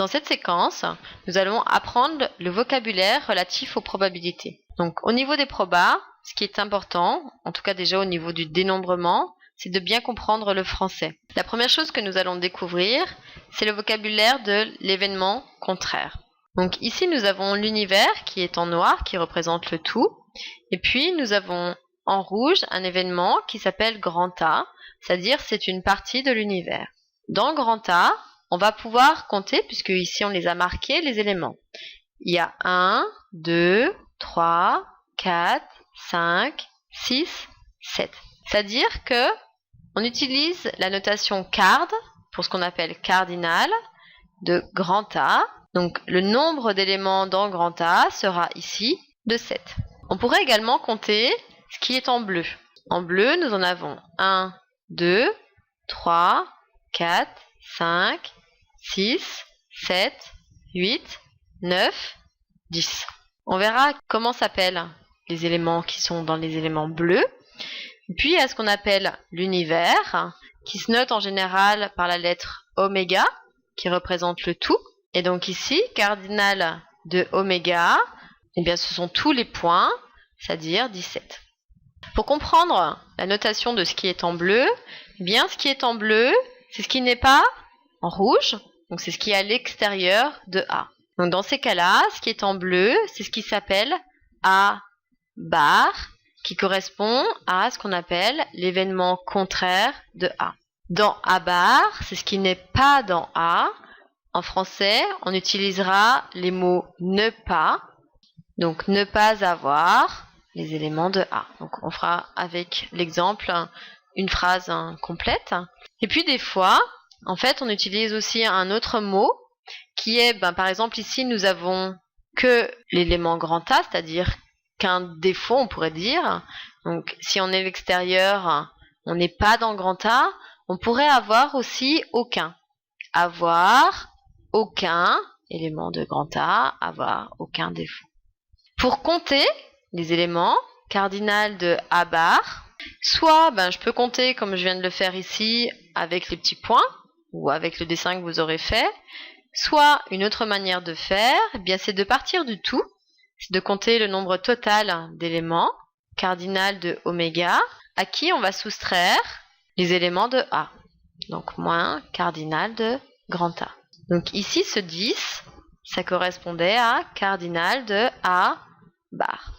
Dans cette séquence, nous allons apprendre le vocabulaire relatif aux probabilités. Donc au niveau des probas, ce qui est important, en tout cas déjà au niveau du dénombrement, c'est de bien comprendre le français. La première chose que nous allons découvrir, c'est le vocabulaire de l'événement contraire. Donc ici, nous avons l'univers qui est en noir, qui représente le tout. Et puis, nous avons en rouge un événement qui s'appelle grand A, c'est-à-dire c'est une partie de l'univers. Dans grand A, on va pouvoir compter, puisque ici on les a marqués, les éléments. Il y a 1, 2, 3, 4, 5, 6, 7. C'est-à-dire que on utilise la notation card pour ce qu'on appelle cardinal de grand A. Donc le nombre d'éléments dans grand A sera ici de 7. On pourrait également compter ce qui est en bleu. En bleu, nous en avons 1, 2, 3, 4, 5, 6, 7, 8, 9, 10. On verra comment s'appellent les éléments qui sont dans les éléments bleus. Puis il y a ce qu'on appelle l'univers, qui se note en général par la lettre oméga, qui représente le tout. Et donc ici, cardinal de oméga, eh bien ce sont tous les points, c'est-à-dire 17. Pour comprendre la notation de ce qui est en bleu, eh bien ce qui est en bleu, c'est ce qui n'est pas en rouge, donc c'est ce qui est à l'extérieur de A. Donc dans ces cas-là, ce qui est en bleu, c'est ce qui s'appelle A bar, qui correspond à ce qu'on appelle l'événement contraire de A. Dans A bar, c'est ce qui n'est pas dans A. En français, on utilisera les mots ne pas, donc ne pas avoir les éléments de A. Donc on fera avec l'exemple une phrase complète. Et puis des fois, en fait, on utilise aussi un autre mot qui est, par exemple ici, nous avons que l'élément grand A, c'est-à-dire qu'un défaut, on pourrait dire. Donc, si on est l'extérieur, on n'est pas dans grand A, on pourrait avoir aussi aucun. Avoir aucun élément de grand A, avoir aucun défaut. Pour compter les éléments, cardinal de A bar, soit je peux compter comme je viens de le faire ici avec les petits points, ou avec le dessin que vous aurez fait, soit une autre manière de faire, c'est de partir du tout, c'est de compter le nombre total d'éléments, cardinal de oméga, à qui on va soustraire les éléments de A. Donc moins cardinal de grand A. Donc ici, ce 10, ça correspondait à cardinal de A bar.